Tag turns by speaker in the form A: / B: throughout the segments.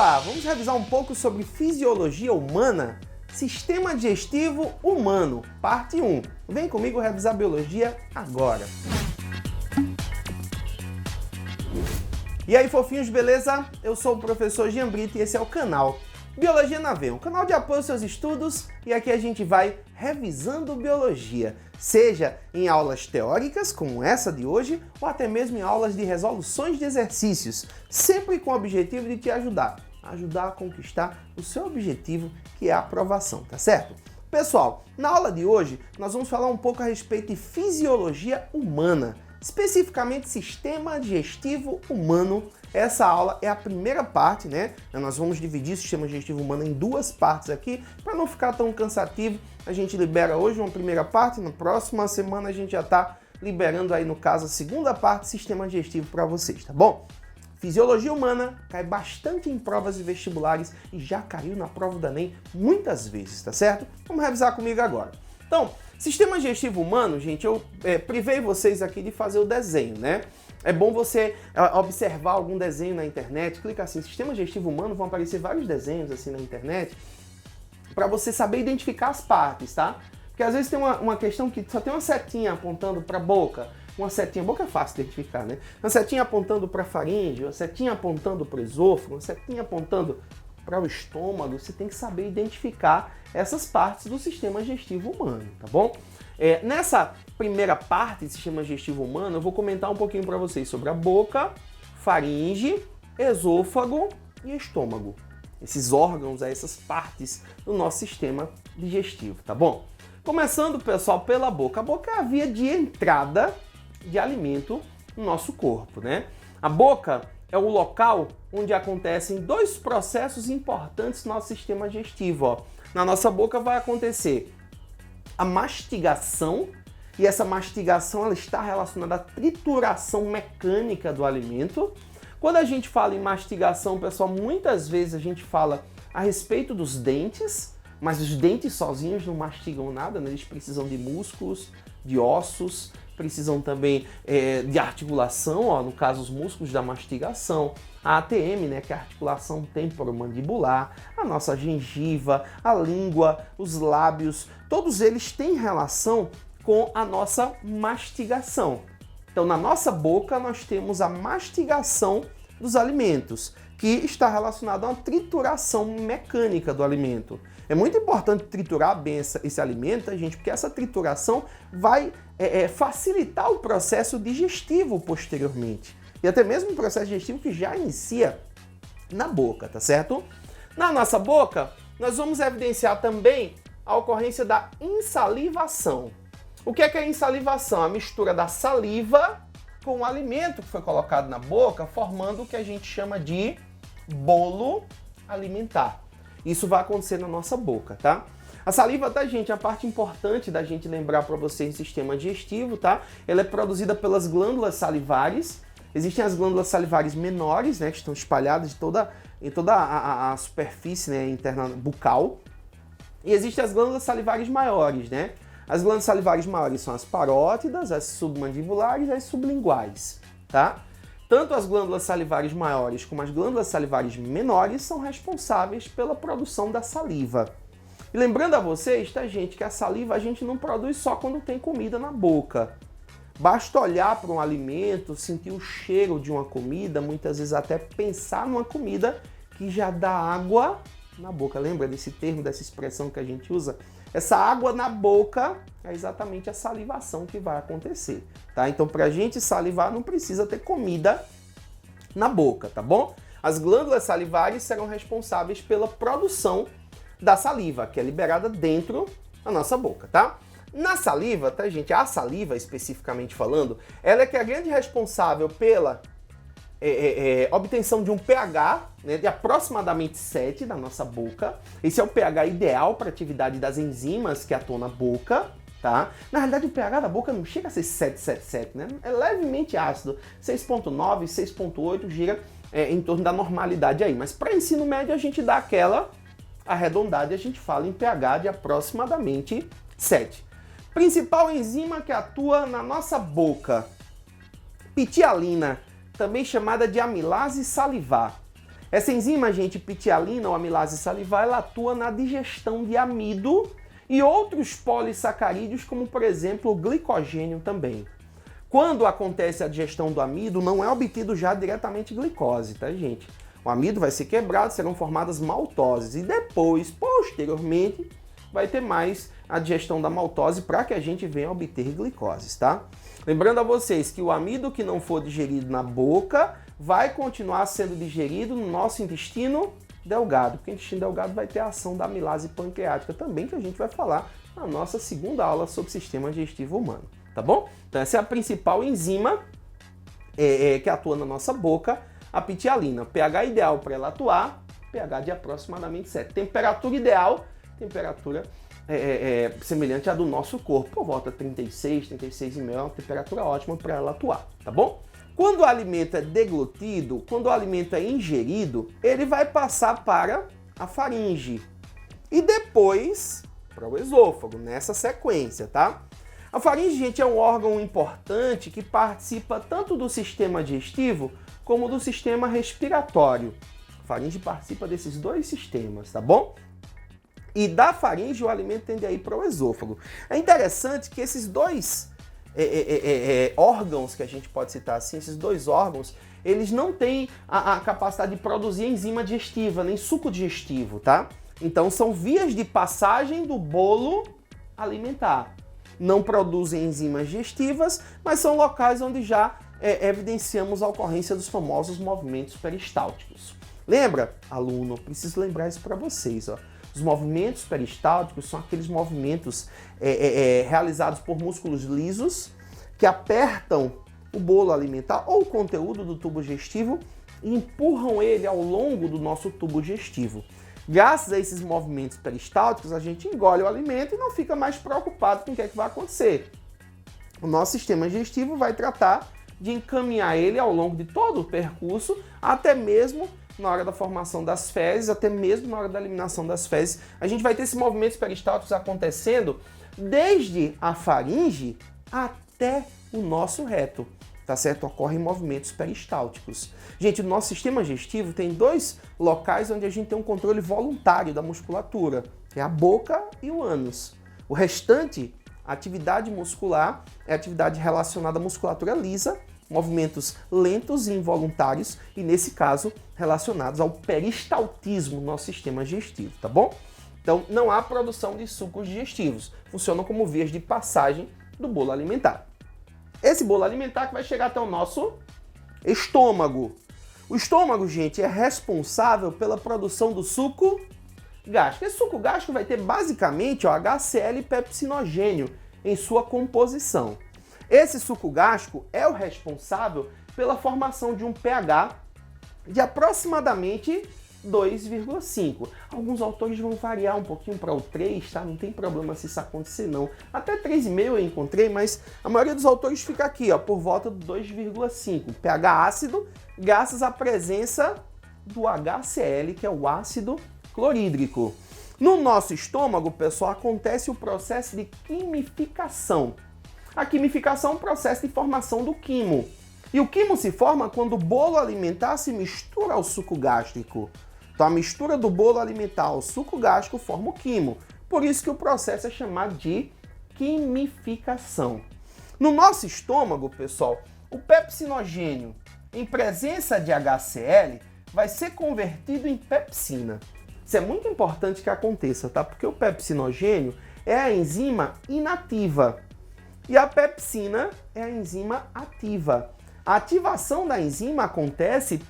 A: Opa, vamos revisar um pouco sobre fisiologia humana, sistema digestivo humano, parte 1. Vem comigo revisar biologia agora. E aí, fofinhos, beleza? Eu sou o professor Jean Brito e esse é o canal Biologia na Veia, um canal de apoio aos seus estudos, e aqui a gente vai revisando biologia, seja em aulas teóricas, como essa de hoje, ou até mesmo em aulas de resoluções de exercícios, sempre com o objetivo de te ajudar a conquistar o seu objetivo, que é a aprovação, tá certo? Pessoal, na aula de hoje, nós vamos falar um pouco a respeito de fisiologia humana, especificamente sistema digestivo humano. Essa aula é a primeira parte, né? Nós vamos dividir o sistema digestivo humano em duas partes aqui, para não ficar tão cansativo. A gente libera hoje uma primeira parte, na próxima semana a gente já está liberando aí, no caso, a segunda parte, sistema digestivo para vocês, tá bom? Fisiologia humana cai bastante em provas e vestibulares e já caiu na prova do Enem muitas vezes, tá certo? Vamos revisar comigo agora. Então, sistema digestivo humano, gente, eu privei vocês aqui de fazer o desenho, né? É bom você observar algum desenho na internet, clica assim, sistema digestivo humano, vão aparecer vários desenhos assim na internet, para você saber identificar as partes, tá? Porque às vezes tem uma questão que só tem uma setinha apontando para a boca, uma setinha, boca é fácil de identificar, né? Uma setinha apontando para a faringe, uma setinha apontando para o esôfago, uma setinha apontando para o estômago. Você tem que saber identificar essas partes do sistema digestivo humano, tá bom? Nessa primeira parte do sistema digestivo humano, eu vou comentar um pouquinho para vocês sobre a boca, faringe, esôfago e estômago. Esses órgãos, essas partes do nosso sistema digestivo, tá bom? Começando, pessoal, pela boca. A boca é a via de entrada de alimento no nosso corpo, né? A boca é o local onde acontecem dois processos importantes no nosso sistema digestivo, ó. Na nossa boca vai acontecer a mastigação, e essa mastigação ela está relacionada à trituração mecânica do alimento. Quando a gente fala em mastigação, pessoal, muitas vezes a gente fala a respeito dos dentes, mas os dentes sozinhos não mastigam nada, né? Eles precisam de músculos, de ossos, precisam também de articulação, ó, no caso os músculos da mastigação, a ATM, né, que é a articulação temporomandibular, a nossa gengiva, a língua, os lábios, todos eles têm relação com a nossa mastigação. Então, na nossa boca nós temos a mastigação dos alimentos, que está relacionado a uma trituração mecânica do alimento. É muito importante triturar bem esse alimento, tá, gente? Porque essa trituração vai facilitar o processo digestivo posteriormente. E até mesmo o processo digestivo que já inicia na boca, tá certo? Na nossa boca, nós vamos evidenciar também a ocorrência da insalivação. O que é a insalivação? A mistura da saliva com o alimento que foi colocado na boca, formando o que a gente chama de bolo alimentar. Isso vai acontecer na nossa boca, tá? A saliva, tá, gente, é a parte importante da gente lembrar para vocês do sistema digestivo, tá? Ela é produzida pelas glândulas salivares. Existem as glândulas salivares menores, né, que estão espalhadas em toda a superfície, né, interna bucal. E existem as glândulas salivares maiores, né? As glândulas salivares maiores são as parótidas, as submandibulares e as sublinguais, tá? Tanto as glândulas salivares maiores como as glândulas salivares menores são responsáveis pela produção da saliva. E lembrando a vocês, tá, gente, que a saliva a gente não produz só quando tem comida na boca. Basta olhar para um alimento, sentir o cheiro de uma comida, muitas vezes até pensar numa comida que já dá água na boca. Lembra desse termo, dessa expressão que a gente usa? Essa água na boca é exatamente a salivação que vai acontecer, tá? Então, para a gente salivar, não precisa ter comida na boca, tá bom? As glândulas salivares serão responsáveis pela produção da saliva, que é liberada dentro da nossa boca, tá? Na saliva, tá, gente? A saliva, especificamente falando, ela é que é a grande responsável pela obtenção de um pH, né, de aproximadamente 7 na nossa boca. Esse é o pH ideal para a atividade das enzimas que atuam na boca, tá? Na realidade, o pH da boca não chega a ser 7,77, né? É levemente ácido, 6,9, 6,8, gira em torno da normalidade aí. Mas para ensino médio, a gente dá aquela arredondada e a gente fala em pH de aproximadamente 7. Principal enzima que atua na nossa boca, pitialina, também chamada de amilase salivar. Essa enzima, gente, pitialina ou amilase salivar, ela atua na digestão de amido e outros polissacarídeos, como por exemplo o glicogênio também. Quando acontece a digestão do amido, não é obtido já diretamente glicose, tá, gente? O amido vai ser quebrado, serão formadas maltoses e depois, posteriormente, vai ter mais a digestão da maltose para que a gente venha obter glicoses, tá? Lembrando a vocês que o amido que não for digerido na boca vai continuar sendo digerido no nosso intestino delgado, porque o intestino delgado vai ter a ação da amilase pancreática também, que a gente vai falar na nossa segunda aula sobre o sistema digestivo humano, tá bom? Então essa é a principal enzima que atua na nossa boca, a pitialina. pH ideal para ela atuar, pH de aproximadamente 7. Temperatura ideal, temperatura semelhante à do nosso corpo, por volta de 36, 36,5 é uma temperatura ótima para ela atuar, tá bom? Quando o alimento é deglutido, quando o alimento é ingerido, ele vai passar para a faringe e depois para o esôfago, nessa sequência, tá? A faringe, gente, é um órgão importante que participa tanto do sistema digestivo como do sistema respiratório. A faringe participa desses dois sistemas, tá bom? E da faringe o alimento tende a ir para o esôfago. É interessante que esses dois órgãos, que a gente pode citar assim, esses dois órgãos, eles não têm a capacidade de produzir enzima digestiva, nem suco digestivo, tá? Então são vias de passagem do bolo alimentar. Não produzem enzimas digestivas, mas são locais onde já evidenciamos a ocorrência dos famosos movimentos peristálticos. Lembra, aluno? Preciso lembrar isso para vocês, ó. Os movimentos peristálticos são aqueles movimentos realizados por músculos lisos que apertam o bolo alimentar ou o conteúdo do tubo digestivo e empurram ele ao longo do nosso tubo digestivo. Graças a esses movimentos peristálticos, a gente engole o alimento e não fica mais preocupado com o que vai acontecer. O nosso sistema digestivo vai tratar de encaminhar ele ao longo de todo o percurso, até mesmo na hora da formação das fezes, até mesmo na hora da eliminação das fezes. A gente vai ter esses movimentos peristálticos acontecendo desde a faringe até o nosso reto, tá certo? Ocorrem movimentos peristálticos. Gente, o nosso sistema digestivo tem dois locais onde a gente tem um controle voluntário da musculatura, que é a boca e o ânus. O restante, a atividade muscular, é atividade relacionada à musculatura lisa, movimentos lentos e involuntários, e nesse caso relacionados ao peristaltismo do nosso sistema digestivo, tá bom? Então não há produção de sucos digestivos, funcionam como vias de passagem do bolo alimentar. Esse bolo alimentar que vai chegar até o nosso estômago. O estômago, gente, é responsável pela produção do suco gástrico. Esse suco gástrico vai ter basicamente HCl pepsinogênio em sua composição. Esse suco gástrico é o responsável pela formação de um pH de aproximadamente 2,5. Alguns autores vão variar um pouquinho para o 3, tá? Não tem problema se isso acontecer, não. Até 3,5 eu encontrei, mas a maioria dos autores fica aqui, ó, por volta do 2,5. pH ácido, graças à presença do HCl, que é o ácido clorídrico. No nosso estômago, pessoal, acontece o processo de quimificação. A quimificação é um processo de formação do quimo. E o quimo se forma quando o bolo alimentar se mistura ao suco gástrico. Então a mistura do bolo alimentar ao suco gástrico forma o quimo. Por isso que o processo é chamado de quimificação. No nosso estômago, pessoal, o pepsinogênio, em presença de HCl, vai ser convertido em pepsina. Isso é muito importante que aconteça, tá? Porque o pepsinogênio é a enzima inativa. E a pepsina é a enzima ativa. A ativação da enzima acontece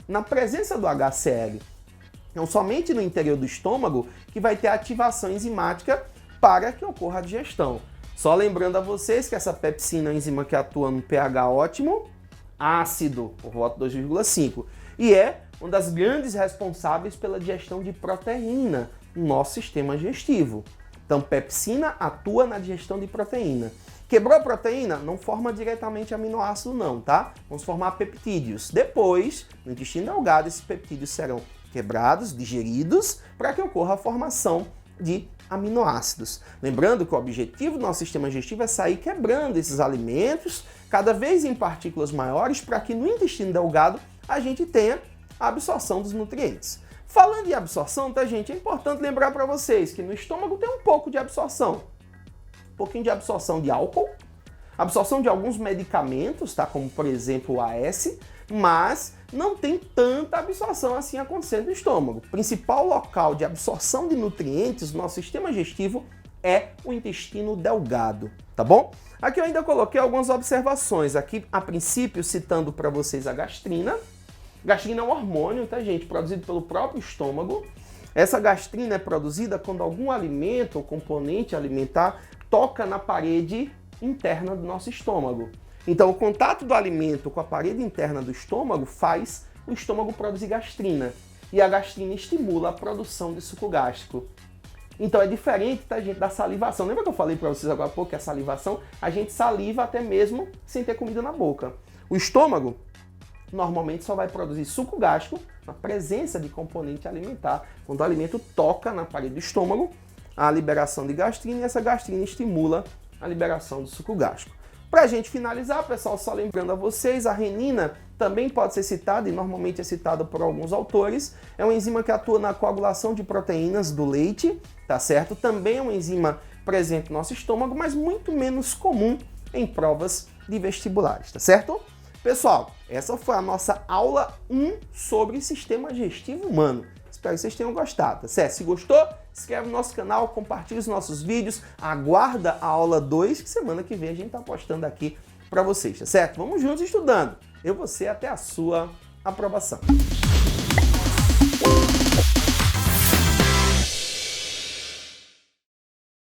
A: na presença do HCl. Então, somente no interior do estômago que vai ter ativação enzimática para que ocorra a digestão. Só lembrando a vocês que essa pepsina é a enzima que atua no pH ótimo, ácido, por volta de 2,5. E é uma das grandes responsáveis pela digestão de proteína no nosso sistema digestivo. Então, pepsina atua na digestão de proteína. Quebrou a proteína? Não forma diretamente aminoácido não, tá? Vamos formar peptídeos. Depois, no intestino delgado, esses peptídeos serão quebrados, digeridos, para que ocorra a formação de aminoácidos. Lembrando que o objetivo do nosso sistema digestivo é sair quebrando esses alimentos, cada vez em partículas maiores, para que no intestino delgado a gente tenha a absorção dos nutrientes. Falando em absorção, tá, gente? É importante lembrar para vocês que no estômago tem um pouco de absorção. Um pouquinho de absorção de álcool, absorção de alguns medicamentos, tá? Como, por exemplo, o AS, mas não tem tanta absorção assim acontecendo no estômago. O principal local de absorção de nutrientes do nosso sistema digestivo é o intestino delgado, tá bom? Aqui eu ainda coloquei algumas observações, aqui a princípio citando para vocês a gastrina. Gastrina é um hormônio, tá, gente? Produzido pelo próprio estômago. Essa gastrina é produzida quando algum alimento ou componente alimentar toca na parede interna do nosso estômago. Então, o contato do alimento com a parede interna do estômago faz o estômago produzir gastrina. E a gastrina estimula a produção de suco gástrico. Então, é diferente, tá, gente, da salivação. Lembra que eu falei para vocês agora há pouco que a salivação, a gente saliva até mesmo sem ter comida na boca. O estômago normalmente só vai produzir suco gástrico na presença de componente alimentar. Quando o alimento toca na parede do estômago, a liberação de gastrina, e essa gastrina estimula a liberação do suco gástrico. Para a gente finalizar, pessoal, só lembrando a vocês, a renina também pode ser citada, e normalmente é citada por alguns autores. É uma enzima que atua na coagulação de proteínas do leite, tá certo? Também é uma enzima presente no nosso estômago, mas muito menos comum em provas de vestibulares, tá certo? Pessoal, essa foi a nossa aula 1 sobre sistema digestivo humano. Espero que vocês tenham gostado, tá certo? Se gostou, se inscreve no nosso canal, compartilha os nossos vídeos, aguarda a aula 2, que semana que vem a gente tá postando aqui para vocês, tá certo? Vamos juntos estudando. Eu vou ser até a sua aprovação.